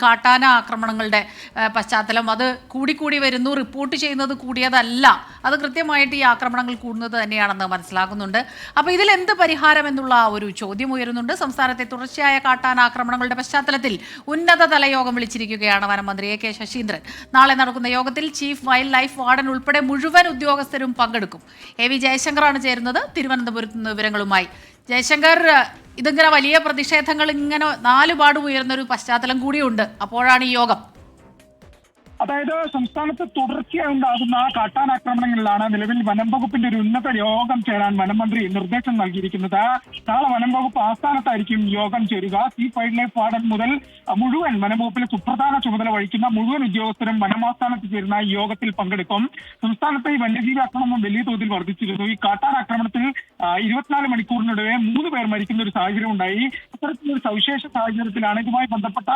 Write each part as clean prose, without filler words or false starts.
കാട്ടാന ആക്രമണങ്ങളുടെ പശ്ചാത്തലം അത് കൂടിക്കൂടി വരുന്നു, റിപ്പോർട്ട് ചെയ്യുന്നത് കൂടിയതല്ല, അത് കൃത്യമായിട്ട് ഈ ആക്രമണങ്ങൾ കൂടുന്നത് തന്നെയാണെന്ന് മനസ്സിലാക്കുന്നുണ്ട്. അപ്പോൾ ഇതിൽ എന്ത് പരിഹാരം എന്നുള്ള ഒരു ചോദ്യം ഉയരുന്നുണ്ട്. സംസ്ഥാനത്തെ തുടർച്ചയായ കാട്ടാന ആക്രമണങ്ങളുടെ പശ്ചാത്തലത്തിൽ ഉന്നതതല യോഗം വിളിച്ചിരിക്കുകയാണ് വനമന്ത്രി എ കെ ശശീന്ദ്രൻ. നാളെ നടക്കുന്ന യോഗത്തിൽ ചീഫ് വൈൽഡ് ലൈഫ് വാർഡൻ ഉൾപ്പെടെ മുഴുവൻ ഉദ്യോഗസ്ഥരും പങ്കെടുക്കും. എ വി ജയശങ്കറാണ് ചേരുന്നത് തിരുവനന്തപുരത്ത് നിന്ന് വിവരങ്ങളുമായി. ജയശങ്കർ, ഇതിങ്ങനെ വലിയ പ്രതിഷേധങ്ങൾ ഇങ്ങനെ നാലുപാടും ഉയർന്നൊരു പശ്ചാത്തലം കൂടിയുണ്ട്. അപ്പോഴാണ് ഈ യോഗം. അതായത് സംസ്ഥാനത്ത് തുടർച്ചയായി ഉണ്ടാകുന്ന കാട്ടാനാക്രമണങ്ങളിലാണ് നിലവിൽ വനം വകുപ്പിന്റെ ഒരു ഉന്നത യോഗം ചേരാൻ വനമന്ത്രി നിർദ്ദേശം നൽകിയിരിക്കുന്നത്. നാളെ വനം വകുപ്പ് ആസ്ഥാനത്തായിരിക്കും യോഗം ചേരുക. ചീഫ് വൈൽഡ് ലൈഫ് വാർഡൻ മുതൽ മുഴുവൻ വനം വകുപ്പിലെ സുപ്രധാന ചുമതല വഹിക്കുന്ന മുഴുവൻ ഉദ്യോഗസ്ഥരും വനമാസ്ഥാനത്ത് ചേരുന്ന ഈ യോഗത്തിൽ പങ്കെടുക്കും. സംസ്ഥാനത്തെ ഈ വന്യജീവി ആക്രമണം വലിയ തോതിൽ വർദ്ധിച്ചിരുന്നു. ഈ കാട്ടാനാക്രമണത്തിൽ 24 മണിക്കൂറിനിടെ 3 പേർ മരിക്കുന്ന ഒരു സാഹചര്യം ഉണ്ടായി. അത്തരത്തിലൊരു സവിശേഷ സാഹചര്യത്തിലാണ് ഇതുമായി ബന്ധപ്പെട്ട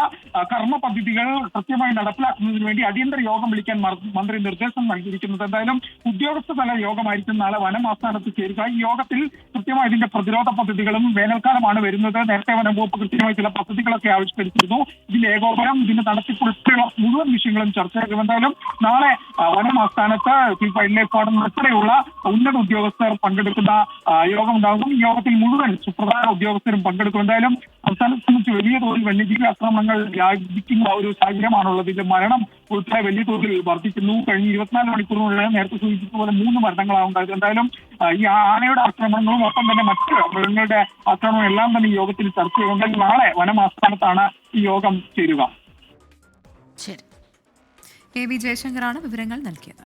കർമ്മ പദ്ധതികൾ കൃത്യമായി നടപ്പിലാക്കുന്നതിന് വേണ്ടി അടിയന്തര യോഗം വിളിക്കാൻ മന്ത്രി നിർദ്ദേശം നൽകിയിരിക്കുന്നത്. എന്തായാലും ഉദ്യോഗസ്ഥതല യോഗമായിരിക്കും നാളെ വനം ആസ്ഥാനത്ത് ചേരുക. ഈ യോഗത്തിൽ കൃത്യമായി ഇതിന്റെ പ്രതിരോധ പദ്ധതികളും, വേനൽക്കാലമാണ് വരുന്നത്, നേരത്തെ വനം വകുപ്പ് കൃത്യമായി ചില പദ്ധതികളൊക്കെ ആവിഷ്കരിച്ചിരുന്നു, ഇതിന്റെ ഏകോപനം, ഇതിന്റെ നടത്തിപ്പ് ഉൾപ്പെടെയുള്ള മുഴുവൻ വിഷയങ്ങളും ചർച്ചയാകും. എന്തായാലും നാളെ വനം ആസ്ഥാനത്ത് ചീഫ് വൈൽഡ് ലൈഫ് വാർഡൻ ഉൾപ്പെടെയുള്ള ഉന്നത ഉദ്യോഗസ്ഥർ പങ്കെടുക്കുന്ന യോഗം ഉണ്ടാകും. ഈ യോഗത്തിൽ മുഴുവൻ സുപ്രധാന ഉദ്യോഗസ്ഥരും പങ്കെടുക്കും. എന്തായാലും സംസ്ഥാനത്തെ സംബന്ധിച്ച് വലിയ തോതിൽ വന്യജീവി ആക്രമണങ്ങൾ വ്യാപിക്കുന്ന ഒരു സാഹചര്യമാണുള്ളത്. ഇതിന്റെ മരണം ഉൾപ്പെടെ വലിയ തോതിൽ വർദ്ധിക്കുന്നു. കഴിഞ്ഞ 24 മണിക്കൂറിനുള്ളിൽ നേരത്തെ സൂചിപ്പിച്ചതുപോലെ 3 മരണങ്ങളാണ് ഉണ്ടായത്. എന്തായാലും ഈ ആനയുടെ ആക്രമണങ്ങളും ഒപ്പം തന്നെ മറ്റ് മൃഗങ്ങളുടെ ആക്രമണവും എല്ലാം തന്നെ ഈ യോഗത്തിൽ ചർച്ച ചെയ്യുന്നുണ്ട്. നാളെ വനം ആസ്ഥാനത്താണ് ഈ യോഗം ചേരുക. എ വി ജയശങ്കറാണ് വിവരങ്ങൾ നൽകിയത്.